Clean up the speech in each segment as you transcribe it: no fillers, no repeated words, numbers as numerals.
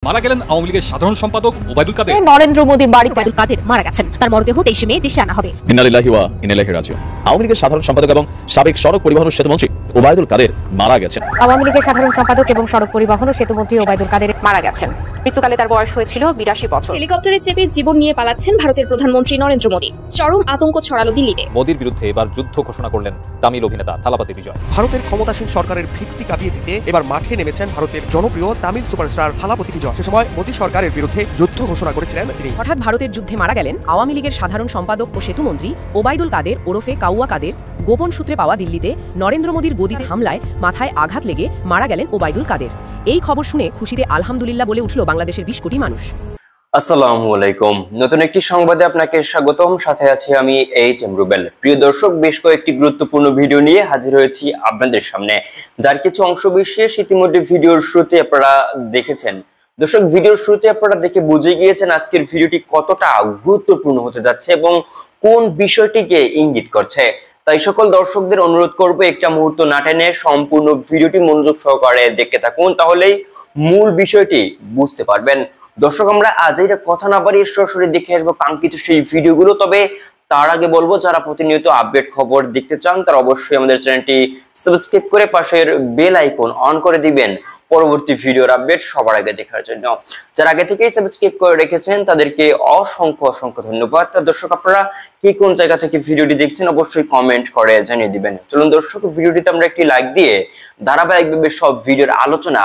মারা গেলেন আওয়ামী লীগের সাধারণ সম্পাদক ওবায়দুল কাদের। নরেন্দ্র মোদীর বাড়ি ওবায়দুল কাদের মারা গেছেন, তার মরদেহ 23 মে দেশে আনা হবে। ইন্না লিল্লাহি ওয়া ইন্না ইলাইহি রাজিউন। আওয়ামী লীগের সাধারণ সম্পাদক এবং সাবেক সড়ক পরিবহন ও সেতুমন্ত্রী ওবায়দুল কাদের মারা গেছেন। আওয়ামী লীগের সাধারণ সম্পাদক এবং সড়ক পরিবহন ও সেতুমন্ত্রী ওবায়দুল কাদের মারা গেছেন। মৃত্যুকালে তার বয়স হয়েছিল 82 বছর। হেলিকপ্টারে চেপে জীবন নিয়ে পালাচ্ছেন ভারতের প্রধানমন্ত্রী নরেন্দ্র মোদী। চরম আতঙ্ক ছড়ালো দিল্লিতে। মোদীর বিরুদ্ধে এবার যুদ্ধ ঘোষণা করলেন তামিল অভিনেতা থালাপতি বিজয়। ভারতের ক্ষমতাসীন সরকারের ভিত্তি কাঁপিয়ে দিতে এবার মাঠে নেমেছেন ভারতের জনপ্রিয় তামিল সুপারস্টার থালাপতি বিজয়। সে সময় মোদী সরকারের বিরুদ্ধে যুদ্ধ ঘোষণা করেছিলেন তিনি। হঠাৎ ভারতের যুদ্ধে মারা গেলেন আওয়ামী লীগের সাধারণ সম্পাদক ও সেতুমন্ত্রী ওবায়দুল কাদের ওরফে কাউয়া কাদের। গোপন সূত্রে পাওয়া দিল্লিতে নরেন্দ্র মোদীর গদিতে হামলায় মাথায় আঘাত লেগে মারা গেলেন ওবায়দুল কাদের। এই খবর শুনে খুশিতে আলহামদুলিল্লাহ বলে উঠল বাংলাদেশের 20 কোটি মানুষ। আসসালামু আলাইকুম। নতুন একটি সংবাদে আপনাকে স্বাগতম। সাথে আছি আমি এইচ.এম. রুবেল। প্রিয় দর্শক, বেশ কয়েকটি গুরুত্বপূর্ণ ভিডিও নিয়ে হাজির হয়েছি আপনাদের সামনে, যার কিছু অংশ বিশেষ ইতিমধ্যে ভিডিওর শুরুতে আপনারা দেখেছেন। দর্শক, ভিডিওর শুরুতে আপনারা দেখে বুঝে গিয়েছেন আজকের ভিডিওটি কতটা গুরুত্বপূর্ণ হতে যাচ্ছে এবং কোন বিষয়টিকে ইঙ্গিত করছে। তাই সকল দর্শকদের অনুরোধ করব একটা মুহূর্ত না টেনে সম্পূর্ণ ভিডিওটি মনোযোগ সহকারে দেখতে থাকুন, তাহলেই মূল বিষয়টি বুঝতে পারবেন। দর্শক, আমরা আজ এটা কথা না বাড়িয়ে সরাসরি দেখে আসবো কাঙ্ক্ষিত সেই ভিডিওগুলো। তবে তার আগে বলবো, যারা প্রতিনিয়ত আপডেট খবর দেখতে চান তারা অবশ্যই আমাদের চ্যানেলটি সাবস্ক্রাইব করে পাশের বেল আইকন অন করে দিবেন পরবর্তী ভিডিওর আপডেট সবার আগে দেখার জন্য। যারা আগে থেকেই সাবস্ক্রাইব করে রেখেছেন তাদেরকে অসংখ্য অসংখ্য ধন্যবাদ। দর্শক, আপনারা কি কোন জায়গা থেকে ভিডিওটি দেখছেন অবশ্যই কমেন্ট করে জানিয়ে দিবেন। চলুন দর্শক, ভিডিওটিতে আমরা একটি লাইক দিয়ে ধারাবাহিকভাবে সব ভিডিওর আলোচনা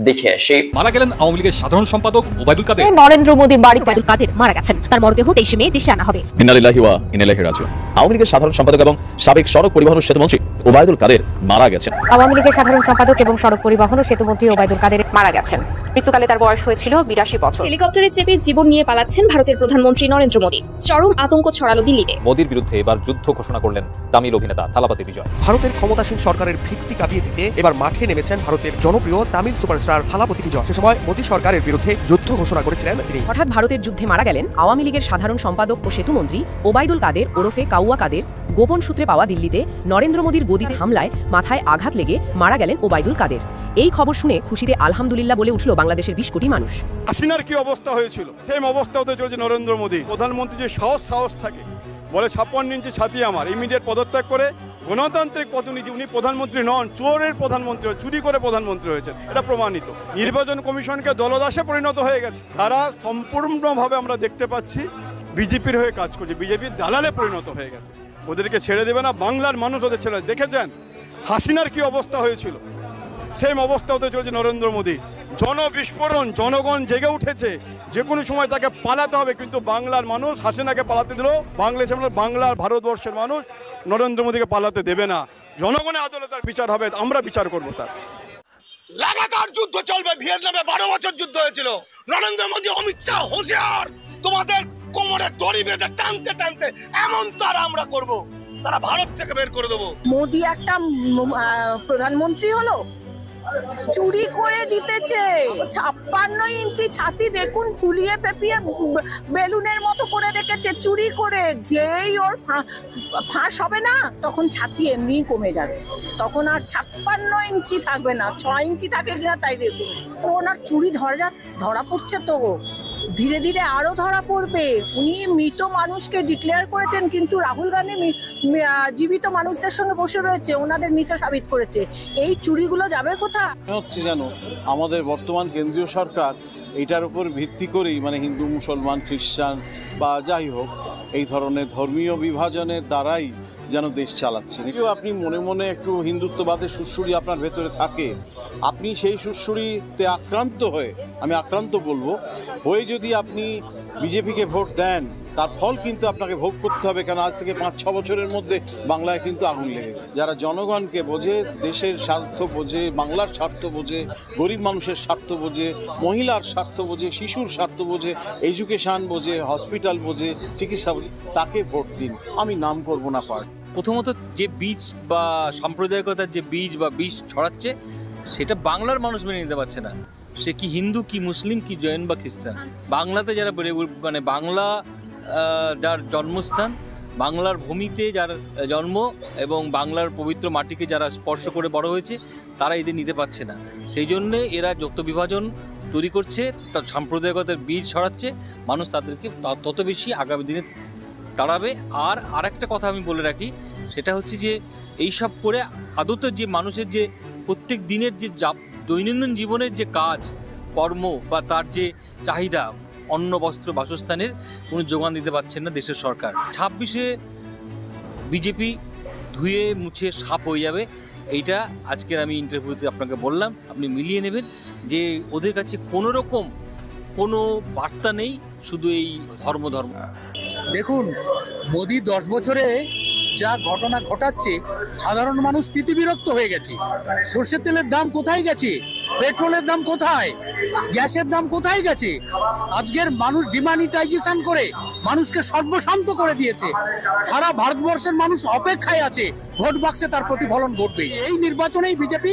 দেখে আসি। মারা গেলেন আওয়ামী লীগের সাধারণ সম্পাদক ওবায়দুল কাদের। নরেন্দ্র মোদীর বাড়ি ওবায়দুল কাদের মারা গেছেন, তার মরদেহ 23 মে দেশে আনা হবে। ইন্না লিল্লাহি ওয়া ইন্না ইলাইহি রাজিউন। আওয়ামী লীগের সাধারণ সম্পাদক এবং সাবেক সড়ক পরিবহন ও সেতুমন্ত্রী ওবায়দুল কাদের মারা গেছেন। আওয়ামী লীগের সাধারণ সম্পাদক এবং সড়ক পরিবহন ও সেতুমন্ত্রী ওবায়দুল কাদের মারা গেছেন। মৃত্যুকালে তার বয়স হয়েছিল 82 বছর। হেলিকপ্টারে চেপে জীবন নিয়ে পালাচ্ছেন ভারতের প্রধানমন্ত্রী নরেন্দ্র মোদী। চরম আতঙ্ক ছড়ালো দিল্লিতে। মোদীর বিরুদ্ধে এবার যুদ্ধ ঘোষণা করলেন তামিল অভিনেতা থালাপতি বিজয়। ভারতের ক্ষমতাসীন সরকারের ভিত্তি কাঁপিয়ে দিতে এবার মাঠে নেমেছেন ভারতের জনপ্রিয় তামিল সুপারস্টার থালাপতি বিজয়। সে সময় মোদী সরকারের বিরুদ্ধে যুদ্ধ ঘোষণা করেছিলেন তিনি। হঠাৎ ভারতের যুদ্ধে মারা গেলেন আওয়ামী লীগের সাধারণ সম্পাদক ও সেতুমন্ত্রী ওবায়দুল কাদের ওরফে কাউয়া কাদের। গোপন সূত্রে পাওয়া দিল্লিতে নরেন্দ্র মোদীর গদিতে হামলায় মাথায় আঘাত লেগে মারা গেলেন ওবায়দুল কাদের। এই খবর শুনে খুশিতে আলহামদুলিল্লাহ বলে উঠল বাংলাদেশের 20 কোটি মানুষ। হাসিনার কি অবস্থা হয়েছিল, সেম অবস্থা হতে চলেছে নরেন্দ্র মোদী। প্রধানমন্ত্রী যে সাহস থাকে, বলে 56 ইঞ্চি ছাতি আমার, ইমিডিয়েট পদত্যাগ করে গণতান্ত্রিক প্রতিনিধি। উনি প্রধানমন্ত্রী নন, চোরের প্রধানমন্ত্রী, চুরি করে প্রধানমন্ত্রী হয়েছেন, এটা প্রমাণিত। নির্বাচন কমিশনকে দলদাসে পরিণত হয়ে গেছে। তারা সম্পূর্ণভাবে আমরা দেখতে পাচ্ছি বিজেপির হয়ে কাজ করছে, বিজেপির দালালে পরিণত হয়ে গেছে। ওদেরকে ছেড়ে দেবে না, বাংলার মানুষ ওদের ছেড়ে। দেখেছেন হাসিনার কি অবস্থা হয়েছিল, সেম অবস্থা হতে চলেছে নরেন্দ্র মোদী। জনবিস্ফোরণ, জনগণ জেগে উঠেছে, যে কোনো সময় তাকে পালাতে হবে। কিন্তু বাংলার মানুষ হাসিনাকে পালাতে দিল, বাংলার ভারতবর্ষের মানুষ নরেন্দ্র মোদীকে পালাতে দেবে না। জনগণের আদালতের বিচার হবে, আমরা বিচার করবো তার। লাগাতার যুদ্ধ চলবে। ভিয়েতনামে 12 বছর যুদ্ধ হয়েছিল। নরেন্দ্র মোদী, অমিত শাহ হুঁশিয়ার, তোমাদের কোমরে দড়ি বেঁধে টানতে টানতে এমন তারা আমরা করব, তারা ভারত থেকে বের করে দেবো। মোদী একটা প্রধানমন্ত্রী হলো, চুরি করে জিতেছে। 56 ইঞ্চি ছাতি দেখুন, ফুলিয়ে পেপিয়ে বেলুনের মতো করে রেখেছে চুরি করে। যেই ওর ফাঁস হবে না, তখন ছাতি এমনি কমে যাবে, তখন আর 56 ইঞ্চি থাকবে না, 6 ইঞ্চি থাকে কিনা তাই দেখুন। ওনার চুরি ধরা পড়ছে, তো ধীরে ধীরে আরো ধরা পড়বে। উনি মৃত মানুষকে ডিক্লেয়ার করেছেন, কিন্তু রাহুল গান্ধী জীবিত মানুষদের সঙ্গে বসে রয়েছে, ওনাদের মৃত সাবিত করেছে। এই চুরিগুলো যাবে কোথায় হচ্ছে জানো? আমাদের বর্তমান কেন্দ্রীয় সরকার এইটার উপর ভিত্তি করেই, মানে হিন্দু মুসলমান খ্রিস্টান বা যাই হোক, এই ধরনের ধর্মীয় বিভাজনের দ্বারাই যেন দেশ চালাচ্ছেন। কেউ আপনি মনে মনে একটু হিন্দুত্ববাদের সুড়সুড়ি আপনার ভেতরে থাকে, আপনি সেই সুড়সুড়িতে আক্রান্ত হয়ে, আমি আক্রান্ত বলবো, হয়ে যদি আপনি বিজেপিকে ভোট দেন, তার ফল কিন্তু আপনাকে ভোগ করতে হবে। কেন আজ থেকে 5-6 বছরের মধ্যে বাংলায় কিন্তু আগুন লেগে গেছে। যারা জনগণকে বোঝে, দেশের স্বার্থ বোঝে, বাংলার স্বার্থ বোঝে, গরিব মানুষের স্বার্থ বোঝে, মহিলার স্বার্থ বোঝে, শিশুর স্বার্থ বোঝে, এডুকেশান বোঝে, হসপিটাল বোঝে, চিকিৎসা বোঝে, তাকে ভোট দিন। আমি নাম করবো না পার্ট। প্রথমত যে বীজ বা সাম্প্রদায়িকতার যে বীজ বা বিষ ছড়াচ্ছে, সেটা বাংলার মানুষ মেনে নিতে পারছে না। সে কি হিন্দু, কি মুসলিম, কি জৈন বা খ্রিস্টান, বাংলাতে যারা মানে বাংলা যার জন্মস্থান, বাংলার ভূমিতে যার জন্ম এবং বাংলার পবিত্র মাটিকে যারা স্পর্শ করে বড় হয়েছে, তারা এদের নিতে পারছে না। সেই জন্যে এরা যৌথ বিভাজন তৈরি করছে, তার সাম্প্রদায়িকতার বীজ ছড়াচ্ছে, মানুষ তাদেরকে তত বেশি আগামী দিনে তাড়াবে। আর আরেকটা কথা আমি বলে রাখি, সেটা হচ্ছে যে এইসব করে আদতে যে মানুষের যে প্রত্যেক দিনের যে দৈনন্দিন জীবনের যে কাজ কর্ম বা তার যে চাহিদা, অন্ন বস্ত্র বাসস্থানের কোনো যোগান দিতে পারছেন না দেশের সরকার। 26-এ বিজেপি ধুয়ে মুছে সাপ হয়ে যাবে, এইটা আজকের আমি ইন্টারভিউতে আপনাকে বললাম। আপনি মিলিয়ে নেবেন যে ওদের কাছে কোনো রকম কোনো বার্তা নেই, শুধু এই ধর্ম। দেখুন, মোদি 10 বছরে যা ঘটনা ঘটাচ্ছে, সাধারণ মানুষ স্থিতিবিরক্ত হয়ে গেছে। সর্ষের তেলের দাম কোথায় গেছে, পেট্রোলের দাম কোথায়, গ্যাসের দাম কোথায় গেছে। আজকের মানুষ ডিমানিটাইজেশন করে মানুষকে সর্বশান্ত করে দিয়েছে। সারা ভারতবর্ষের মানুষ অপেক্ষায় আছে ভোট বাক্সে তার প্রতিফলন ঘটবে। এই নির্বাচনেই বিজেপি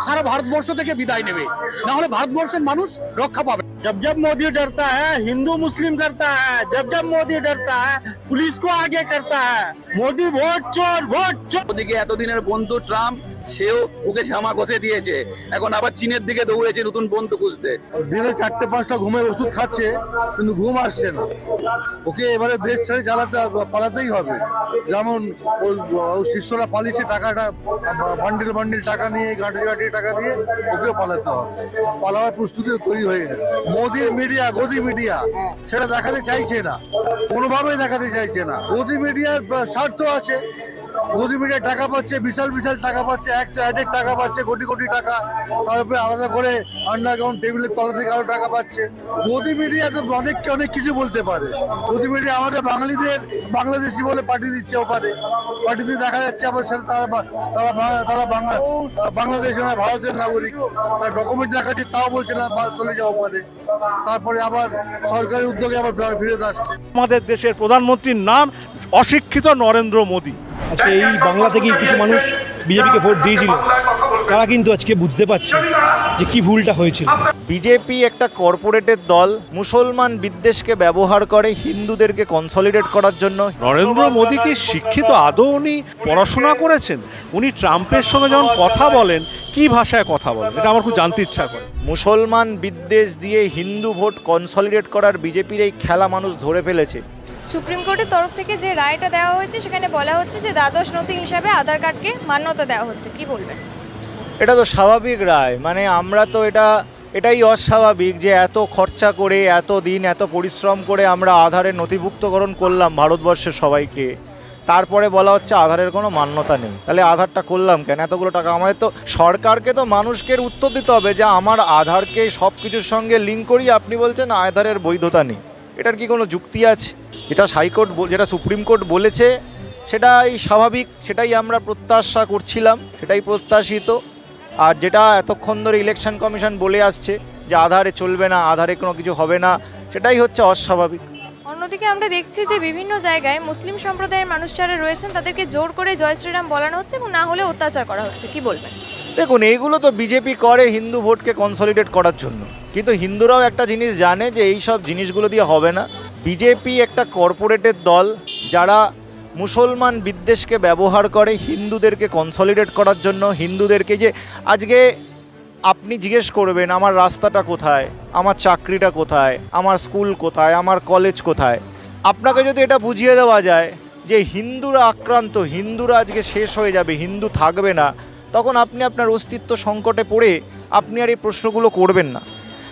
সারা ভারতবর্ষ থেকে বিদায় নেবে, না হলে ভারতবর্ষের মানুষ রক্ষা পাবে। जब जब मोदी डरता है हिंदू मुस्लिम करता है, जब जब मोदी डरता है पुलिस को आगे करता है। मोदी ভোট চোর, ভোট চোর। ওদিকে এতদিনের বন্ধু ট্রাম্প, সেও ওকে ঝামা ঘষে দিয়েছে, এখন আবার চীনের দিকে দৌড়েছে নতুন বন্ধু খুঁজতে। দিনে 4-5টা ঘুমের ওষুধ খাচ্ছে, কিন্তু ঘুম আসছে না। ওকে এবারে দেশ ছেড়ে পালাতেই হবে। যেমন ওই শিষ্যরা পালিয়েছে, টাকাটা বান্ডিল বান্ডিল টাকা নিয়ে, গাঁটি গাঁটি টাকা দিয়ে ওকেও পালাতে হবে। পালাবার প্রস্তুতি তৈরি হয়ে গেছে। মোদির মিডিয়া, গদি মিডিয়া সেটা দেখাতে চাইছে না, কোনোভাবেই দেখাতে চাইছে না। গদি মিডিয়ার স্বার্থ আছে, গদি মিডিয়া টাকা পাচ্ছে, বিশাল বিশাল টাকা পাচ্ছে, একটা অ্যাডের টাকা পাচ্ছে, কোটি কোটি টাকা। তারপরে আলাদা করে আন্ডারগ্রাউন্ড টেবিলের তলা থেকে আরো টাকা পাচ্ছে। গদি মিডিয়া তো অনেককে অনেক কিছু বলতে পারে। গদি মিডিয়া আমাদের বাঙালিদের বাংলাদেশি বলে পাঠিয়ে দিচ্ছে ওপারে, পাঠিয়ে দিয়ে দেখা যাচ্ছে আবার সেটা তারা বাংলাদেশ না ভারতের নাগরিক। তার ডকুমেন্ট দেখাচ্ছে, তাও বলছে না চলে যাওয়া পারে। তারপরে আবার সরকারি উদ্যোগে আবার ফিরে আসছে। আমাদের দেশের প্রধানমন্ত্রীর নাম অশিক্ষিত নরেন্দ্র মোদী। আজকে এই বাংলা থেকেই কিছু মানুষ বিজেপিকে ভোট দিয়েছিল, তারা কিন্তু আজকে বুঝতে পারছে যে কি ভুলটা হয়েছিল। বিজেপি একটা কর্পোরেটের দল, মুসলমান বিদ্বেষকে ব্যবহার করে হিন্দুদেরকে কনসলিডেট করার জন্য। নরেন্দ্র মোদী কি শিক্ষিত? আদৌ উনি পড়াশোনা করেছেন? উনি ট্রাম্পের সঙ্গে যখন কথা বলেন, কি ভাষায় কথা বলেন, এটা আমার খুব জানতে ইচ্ছা করে। মুসলমান বিদ্বেষ দিয়ে হিন্দু ভোট কনসলিডেট করার বিজেপির এই খেলা মানুষ ধরে ফেলেছে। সুপ্রিম কোর্টের তরফ থেকে যে রায়টা দেওয়া হয়েছে, সেখানে বলা হচ্ছে যে দ্বাদশ নথি হিসাবে আধার কার্ডকে মান্যতা দেওয়া হচ্ছে, কি বলবেন? এটা তো স্বাভাবিক রায়, মানে আমরা তো এটাই অস্বাভাবিক যে এত খরচা করে, এত দিন, এত পরিশ্রম করে আমরা আধারের নথিভুক্তকরণ করলাম ভারতবর্ষের সবাইকে, তারপরে বলা হচ্ছে আধারের কোনো মান্যতা নেই। তাহলে আধারটা করলাম কেন? এতগুলো টাকা আমাদের তো, সরকারকে তো মানুষকে উত্তর দিতে হবে যে আমার আধারকে সব কিছুর সঙ্গে লিঙ্ক করিয়ে আপনি বলছেন আধারের বৈধতা নেই। এটার কি কোনো যুক্তি আছে? যেটা হাইকোর্ট, যেটা সুপ্রিম কোর্ট বলেছে সেটাই স্বাভাবিক, সেটাই আমরা প্রত্যাশা করছিলাম, সেটাই প্রত্যাশিত। আর যেটা এতক্ষণ ধরে ইলেকশন কমিশন বলে আসছে যে আধারে চলবে না, আধারে কোনো কিছু হবে না, সেটাই হচ্ছে অস্বাভাবিক। অন্যদিকে আমরা দেখছি যে বিভিন্ন জায়গায় মুসলিম সম্প্রদায়ের মানুষ যারা রয়েছেন তাদেরকে জোর করে জয় শ্রীরাম বলানো হচ্ছে এবং না হলে অত্যাচার করা হচ্ছে, কি বলবেন? দেখুন, এইগুলো তো বিজেপি করে হিন্দু ভোটকে কনসলিডেট করার জন্য, কিন্তু হিন্দুরাও একটা জিনিস জানে যে এই সব জিনিসগুলো দিয়ে হবে না। বিজেপি একটা কর্পোরেটের দল, যারা মুসলমান বিদ্বেষকে ব্যবহার করে হিন্দুদেরকে কনসলিডেট করার জন্য। হিন্দুদেরকে যে আজকে আপনি জিজ্ঞেস করবেন আমার রাস্তাটা কোথায়, আমার চাকরিটা কোথায়, আমার স্কুল কোথায়, আমার কলেজ কোথায়, আপনাকে যদি এটা বুঝিয়ে দেওয়া যায় যে হিন্দুরা আক্রান্ত, হিন্দুরা আজকে শেষ হয়ে যাবে, হিন্দু থাকবে না, তখন আপনি আপনার অস্তিত্ব সংকটে পড়ে আপনি আর এই প্রশ্নগুলো করবেন না।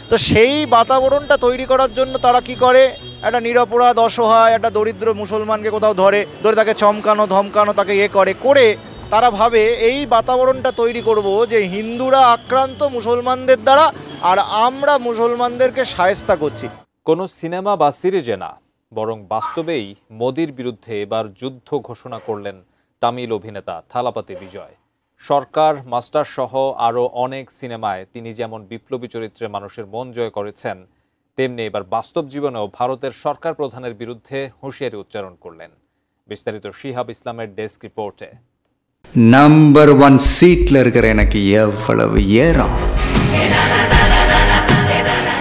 তো সেই বাতাবরণটা তৈরি করার জন্য তারা কি করে, একটা নিরপরাধ অসহায় একটা দরিদ্র মুসলমানকে কোথাও ধরে তাকে চমকানো ধমকানো, তাকে করে তারা ভাবে এই বাতাবরণটা তৈরি করব যে হিন্দুরা আক্রান্ত মুসলমানদের দ্বারা আর আমরা মুসলমানদেরকে শায়েস্তা করছি। কোনো সিনেমা বা সিরিজে না, বরং বাস্তবেই মোদির বিরুদ্ধে এবার যুদ্ধ ঘোষণা করলেন তামিল অভিনেতা থালাপতি বিজয়। সরকার, মাস্টার সহ আরও অনেক সিনেমায় তিনি যেমন বিপ্লবী চরিত্রে মানুষের মন জয় করেছেন, তেমনি এবার বাস্তব জীবনেও ভারতের সরকার প্রধানের বিরুদ্ধে হুঁশিয়ারি উচ্চারণ করলেন। বিস্তারিত শিহাব ইসলামের ডেস্ক রিপোর্টে। நம்பர் 1 சீட்ல இருக்கிற எனக்கு எவ்வளவு ஏறம்.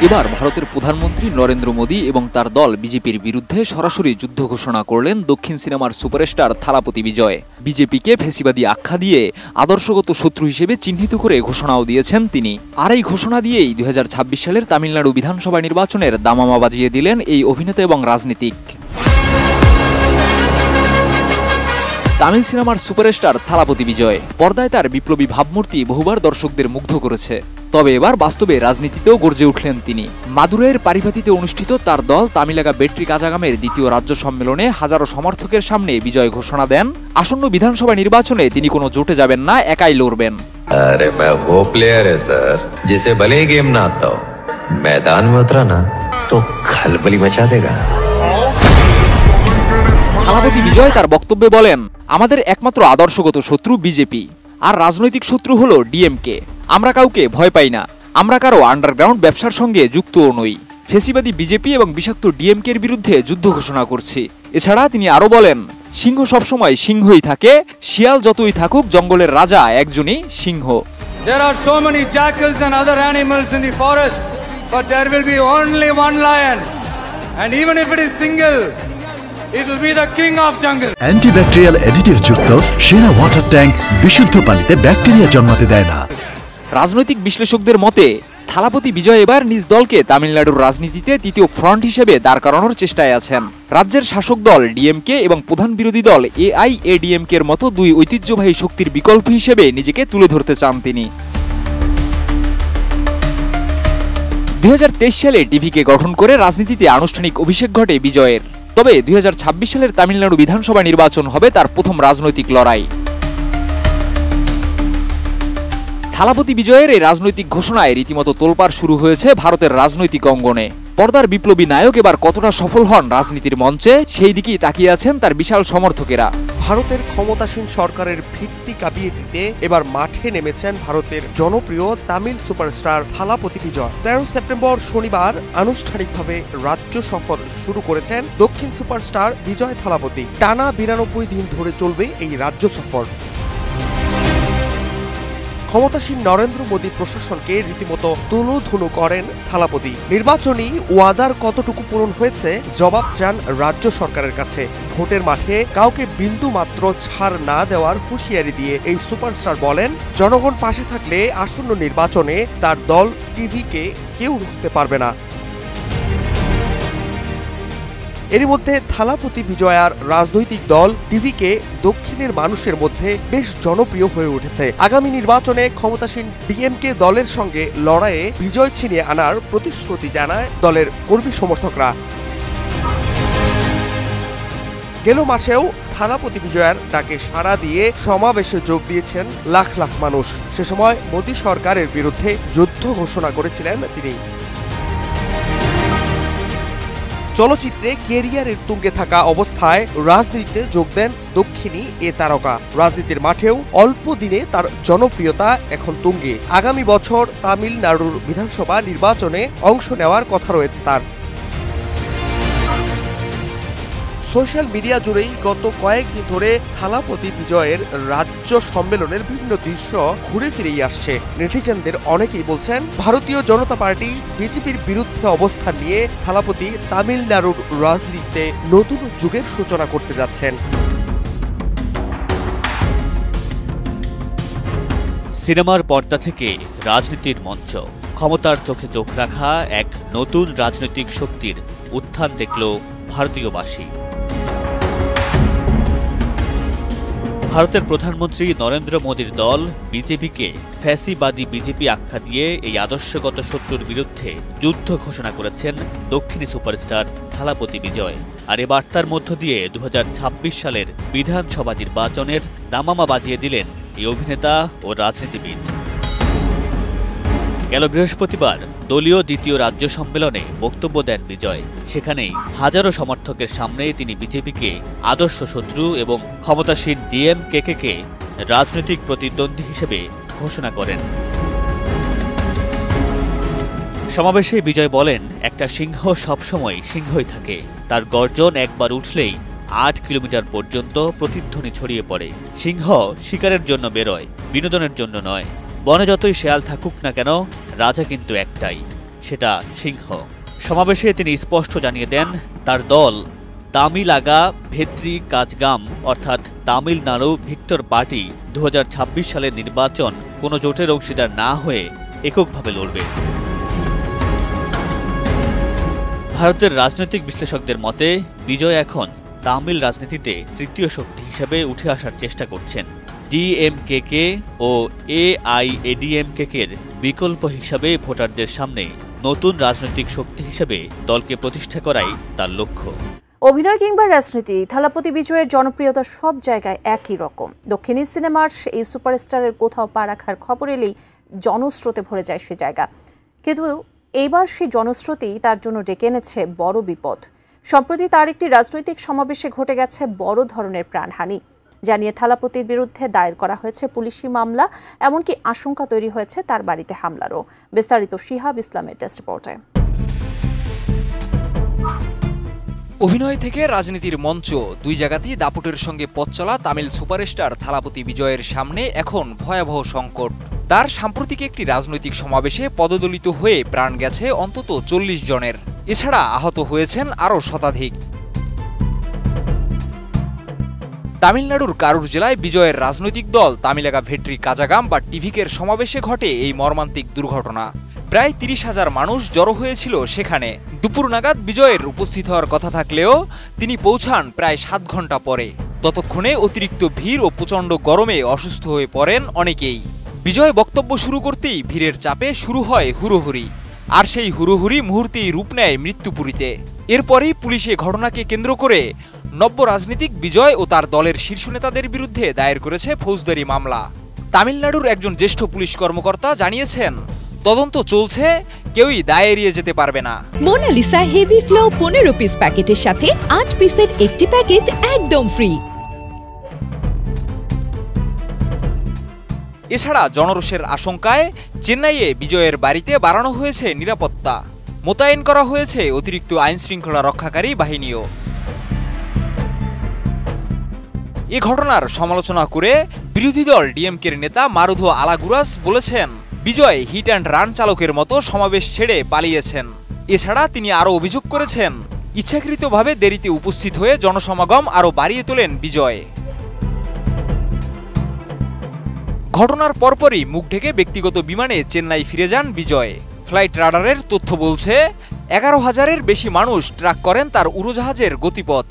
এবার ভারতের প্রধানমন্ত্রী নরেন্দ্র মোদী এবং তার দল বিজেপির বিরুদ্ধে সরাসরি যুদ্ধ ঘোষণা করলেন দক্ষিণ সিনেমার সুপারস্টার থালাপতি বিজয়। বিজেপিকে ফ্যাসিবাদী আখ্যা দিয়ে আদর্শগত শত্রু হিসেবে চিহ্নিত করে ঘোষণাও দিয়েছেন তিনি। আর এই ঘোষণা দিয়েই 2026 সালের তামিলনাড়ু বিধানসভা নির্বাচনের দামামা বাজিয়ে দিলেন এই অভিনেতা এবং রাজনীতিক। তামিল সিনেমার সুপারস্টার থালাপতি বিজয় পর্দায় তার বিপ্লবী ভাবমূর্তি বহুবার দর্শকদের মুগ্ধ করেছে। তবে এবার বাস্তবে রাজনীতিতেও গর্জে উঠলেন তিনি। মাদুরাইয়ের পারিভাতিতে অনুষ্ঠিত তার দল তামিলাগা বেট্রি কাজাগামের দ্বিতীয় রাজ্য সম্মেলনে হাজারো সমর্থকের সামনে বিজয় ঘোষণা দেন আসন্ন বিধানসভা নির্বাচনে তিনি কোনো জোটে যাবেন না, একাই লড়বেন। अरे मैं वो प्लेयर है सर जिसे भले ही गेम ना आता हो, मैदान में उतरा ना तो खलबली मचा देगा। থালাপতি বিজয় তার বক্তব্যে বলেন, আমাদের একমাত্র আদর্শগত শত্রু বিজেপি, আর রাজনৈতিক শত্রু হলো ডিএমকে। আমরা কাউকে ভয় পাই না, আমরা কারো আন্ডারগ্রাউন্ড ব্যবসার সঙ্গে যুক্তও নই। ফেসিবাদী বিজেপি এবং বিষাক্ত ডিএমকের বিরুদ্ধে যুদ্ধ ঘোষণা করছি। এছাড়া তিনি আরো বলেন, সিংহ সবসময় সিংহই থাকে, শিয়াল যতই থাকুক জঙ্গলের রাজা একজনই সিংহ। There are so many jackals and other animals in the forest, but there will be only one lion, and even if it is single, it will be the king of jungle. Antibacterial additive যুক্ত সেরা water tank বিশুদ্ধ পানিতে bacteria জন্মাতে দেয় না। রাজনৈতিক বিশ্লেষকদের মতে থালাপতি বিজয় এবার নিজ দলকে তামিলনাড়ুর রাজনীতিতে তৃতীয় ফ্রন্ট হিসেবে দাঁড় করানোর চেষ্টায় আছেন। রাজ্যের শাসক দল ডিএমকে এবং প্রধান বিরোধী দল এআইএডিএমকে এর মতো দুই ঐতিহ্যবাহী শক্তির বিকল্প হিসেবে নিজেকে তুলে ধরতে চান তিনি। 2023 সালে টিভিকে গঠন করে রাজনীতিতে আনুষ্ঠানিক অভিষেক ঘটে বিজয়ের। তবে 2026 সালের তামিলনাড়ু বিধানসভা নির্বাচন হবে তার প্রথম রাজনৈতিক লড়াই। থালাপতি বিজয়ের এই রাজনৈতিক ঘোষণায় রীতিমতো তোলপাড় শুরু হয়েছে ভারতের রাজনৈতিক অঙ্গনে। পর্দার বিপ্লবী নায়ক এবার কতটা সফল হন রাজনীতির মঞ্চে, সেই দিকেই তাকিয়ে আছেন তার বিশাল সমর্থকেরা। ভারতের ক্ষমতাসীন সরকারের ভিত্তি কাঁপিয়ে দিতে এবার মাঠে নেমেছেন ভারতের জনপ্রিয় তামিল সুপারস্টার থালাপতি বিজয়। 13 সেপ্টেম্বর শনিবার আনুষ্ঠানিকভাবে রাজ্য সফর শুরু করেছেন দক্ষিণ সুপারস্টার বিজয় থালাপতি। টানা 92 দিন ধরে চলবে এই রাজ্য সফর। ক্ষমতাসীন নরেন্দ্র মোদী প্রশাসনকে রীতিমতো তুলোধুনো করেন থালাপতি। নির্বাচনী ওয়াদার কতটুকু পূরণ হয়েছে জবাব চান রাজ্য সরকারের কাছে। ভোটের মাঠে কাউকে বিন্দু মাত্র ছাড় না দেওয়ার হুঁশিয়ারি দিয়ে এই সুপারস্টার বলেন, জনগণ পাশে থাকলে আসন্ন নির্বাচনে তার দল টিভিকে কেউ রুখতে পারবে না। এর মধ্যে থালাপতি বিজয়ার রাজনৈতিক দল টিভিকে দক্ষিণের মানুষের মধ্যে বেশ জনপ্রিয় হয়ে উঠেছে। আগামী নির্বাচনে ক্ষমতাসীন ডিএমকে দলের সঙ্গে লড়াইয়ে বিজয় ছিনিয়ে আনার প্রতিশ্রুতি জানায় দলের কর্মী সমর্থকরা। গেল মাসেও থালাপতি বিজয়ার ডাকে সাড়া দিয়ে সমাবেশে যোগ দিয়েছেন লাখ লাখ মানুষ। সে সময় মোদী সরকারের বিরুদ্ধে যুদ্ধ ঘোষণা করেছিলেন তিনি। চলচ্চিত্রে ক্যারিয়ারের তুঙ্গে থাকা অবস্থায় রাজনীতিতে যোগ দেন দক্ষিণী এ তারকা। রাজনীতির মাঠেও অল্প দিনে তার জনপ্রিয়তা এখন তুঙ্গে। আগামী বছর তামিলনাড়ুর বিধানসভা নির্বাচনে অংশ নেওয়ার কথা রয়েছে তার। সোশ্যাল মিডিয়া জুড়েই গত কয়েকদিন ধরে থালাপতি বিজয়ের রাজ্য সম্মেলনের বিভিন্ন দৃশ্য ঘুরে ফিরেই আসছে। নেটিজেনদের অনেকেই বলছেন, ভারতীয় জনতা পার্টি বিজেপির বিরুদ্ধে অবস্থান নিয়ে থালাপতি তামিলনাড়ুর রাজনীতিতে নতুন যুগের সূচনা করতে যাচ্ছেন। সিনেমার পর্দা থেকে রাজনীতির মঞ্চ, ক্ষমতার চোখে চোখ রাখা এক নতুন রাজনৈতিক শক্তির উত্থান দেখল ভারতীয়বাসী। ভারতের প্রধানমন্ত্রী নরেন্দ্র মোদীর দল বিজেপিকে ফ্যাসিবাদী বিজেপি আখ্যা দিয়ে এই আদর্শগত শত্রুর বিরুদ্ধে যুদ্ধ ঘোষণা করেছেন দক্ষিণী সুপারস্টার থালাপতি বিজয়। আর এ বার্তার মধ্য দিয়ে 2026 সালের বিধানসভা নির্বাচনের দামামা বাজিয়ে দিলেন এই অভিনেতা ও রাজনীতিবিদ। গেল বৃহস্পতিবার দলীয় দ্বিতীয় রাজ্য সম্মেলনে বক্তব্য দেন বিজয়। সেখানেই হাজারো সমর্থকের সামনেই তিনি বিজেপিকে আদর্শ শত্রু এবং ক্ষমতাসীন ডিএমকে রাজনৈতিক প্রতিদ্বন্দ্বী হিসেবে ঘোষণা করেন। সমাবেশে বিজয় বলেন, একটা সিংহ সবসময় সিংহই থাকে, তার গর্জন একবার উঠলেই 8 কিলোমিটার পর্যন্ত প্রতিধ্বনি ছড়িয়ে পড়ে। সিংহ শিকারের জন্য বেরোয়, বিনোদনের জন্য নয়। বনে যতই শেয়াল থাকুক না কেন, রাজা কিন্তু একটাই। সেটা সিংহ। সমাবেশে তিনি স্পষ্ট জানিয়ে দেন তার দল তামিলাগা ভেত্রি কাজগাম অর্থাৎ তামিলনাড়ু ভিক্টর পার্টি 2026 সালের নির্বাচন কোনো জোটের অংশীদার না হয়ে এককভাবে লড়বে। ভারতের রাজনৈতিক বিশ্লেষকদের মতে বিজয় এখন তামিল রাজনীতিতে তৃতীয় শক্তি হিসেবে উঠে আসার চেষ্টা করছেন। ডিএমকে ও এআইএডিএমকে-এর বিকল্প হিসাবে ভোটারদের সামনে নতুন রাজনৈতিক শক্তি হিসেবে দলকে প্রতিষ্ঠা করাই তার লক্ষ্য। অভিনয় কিংবা রাজনীতি, থালাপতি বিজয়ের জনপ্রিয়তা সব জায়গায় একই রকম। দক্ষিণী সিনেমার এই সুপারস্টারের কোথাও পা রাখার খবর এলেই জনস্রোতে ভরে যায় সে জায়গা। কিন্তু এইবার সেই জনস্রোতেই তার জন্য ডেকে এনেছে বড় বিপদ। সম্প্রতি তার একটি রাজনৈতিক সমাবেশে ঘটে গেছে বড় ধরনের প্রাণহানি, জানিয়ে থালাপতির বিরুদ্ধে দায়ের করা হয়েছে পুলিশি মামলা, এমনকি আশঙ্কা তৈরি হয়েছে তার বাড়িতে হামলারও। বিস্তারিত শিহাব ইসলামের টেস্ট রিপোর্টে। অভিনয় থেকে রাজনীতির মঞ্চ, দুই জায়গাতেই দাপুটের সঙ্গে পথ চলা তামিল সুপারস্টার থালাপতি বিজয়ের সামনে এখন ভয়াবহ সংকট। তার সাম্প্রতিক একটি রাজনৈতিক সমাবেশে পদদলিত হয়ে প্রাণ গেছে অন্তত 40 জনের। এছাড়া আহত হয়েছেন আরও শতাধিক। তামিলনাড়ুর কারুর জেলায় বিজয়ের রাজনৈতিক দল তামিলাগা ভেট্রি কাজাগাম বা টিভিকের সমাবেশে ঘটে এই মর্মান্তিক দুর্ঘটনা। প্রায় 30,000 মানুষ জড়ো হয়েছিল সেখানে। দুপুর নাগাদ বিজয়ের উপস্থিত হওয়ার কথা থাকলেও তিনি পৌঁছান প্রায় 7 ঘন্টা পরে। ততক্ষণে অতিরিক্ত ভিড় ও প্রচণ্ড গরমে অসুস্থ হয়ে পড়েন অনেকেই। বিজয় বক্তব্য শুরু করতেই ভিড়ের চাপে শুরু হয় হুড়োহুড়ি, আর সেই হুড়োহুড়ি মুহূর্তেই রূপ নেয় মৃত্যুপুরীতে। এরপরেই পুলিশে ঘটনাকে কেন্দ্র করে নব্য রাজনীতিক বিজয় ও তার দলের শীর্ষ নেতাদের বিরুদ্ধে দায়ের করেছে ফৌজদারি মামলা। তামিলনাড়ুর একজন জ্যেষ্ঠ পুলিশ কর্মকর্তা জানিয়েছেন, তদন্ত চলছে, কেউই দায় এড়িয়ে যেতে পারবে না। মোনালিসা হেভি ফ্লো 15 পিস প্যাকেটের সাথে 8 পিসের একটি প্যাকেট একদম ফ্রি। এছাড়া জনরোষের আশঙ্কায় চেন্নাইয়ে বিজয়ের বাড়িতে বাড়ানো হয়েছে নিরাপত্তা, মোতায়েন করা হয়েছে অতিরিক্ত আইনশৃঙ্খলা রক্ষাকারী বাহিনীও। এ ঘটনার সমালোচনা করে বিরোধী দল ডিএমকের নেতা মারুধু আলাগুরাস বলেছেন, বিজয় হিট অ্যান্ড রান চালকের মতো সমাবেশ ছেড়ে পালিয়েছেন। এছাড়া তিনি আরও অভিযোগ করেছেন, ইচ্ছাকৃতভাবে দেরিতে উপস্থিত হয়ে জনসমাগম আরও বাড়িয়ে তোলেন বিজয়। ঘটনার পরপরই মুখ ঢেকে ব্যক্তিগত বিমানে চেন্নাই ফিরে যান বিজয়। ফ্লাইট রাডারের তথ্য বলছে 11,000-এর বেশি মানুষ ট্র্যাক করেন তার উড়োজাহাজের গতিপথ।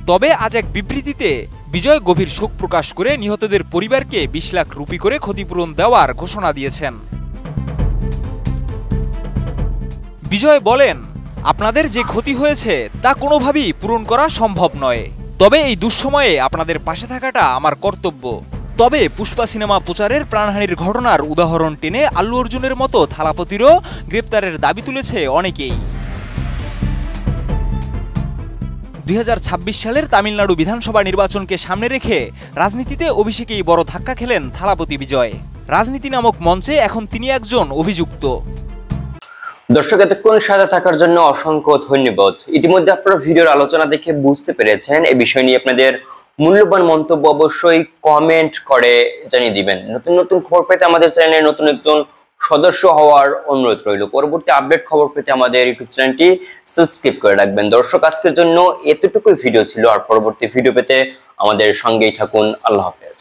তবে আজ এক বিবৃতিতে বিজয় গভীর শোক প্রকাশ করে নিহতদের পরিবারকে 20 লাখ রুপি করে ক্ষতিপূরণ দেওয়ার ঘোষণা দিয়েছেন। বিজয় বলেন, আপনাদের যে ক্ষতি হয়েছে তা কোনোভাবেই পূরণ করা সম্ভব নয়, তবে এই দুঃসময়ে আপনাদের পাশে থাকাটা আমার কর্তব্য। তবে পুষ্পা সিনেমা প্রচারের প্রাণহানির ঘটনার উদাহরণ টেনে আল্লু অর্জুনের মতো থালাপতিরও গ্রেপ্তারের দাবি তুলেছে অনেকেই। 2026 সালের তামিলনাড়ু বিধানসভা নির্বাচনকে সামনে রেখে রাজনীতিতে অভিষেকেই বড় ধাক্কা খেলেন থালাপতি বিজয়। রাজনীতি নামক মঞ্চে এখন তিনি একজন অভিযুক্ত। দর্শক, এতক্ষণ সাথে থাকার জন্য অসংখ্য ধন্যবাদ। ইতিমধ্যে আপনারা ভিডিওর আলোচনা দেখে বুঝতে পেরেছেন, এই বিষয় নিয়ে আপনাদের মূল্যবান মন্তব্য অবশ্যই কমেন্ট করে জানিয়ে দিবেন। নতুন নতুন খবর পেতে আমাদের চ্যানেলে নতুন একজন সদস্য হওয়ার অনুরোধ রইল। পরবর্তী আপডেট খবর পেতে আমাদের ইউটিউব চ্যানেলটি সাবস্ক্রাইব করে রাখবেন। দর্শক, আজকের জন্য এতটুকুই ভিডিও ছিল, আর পরবর্তী ভিডিও পেতে আমাদের সঙ্গেই থাকুন। আল্লাহ হাফেজ।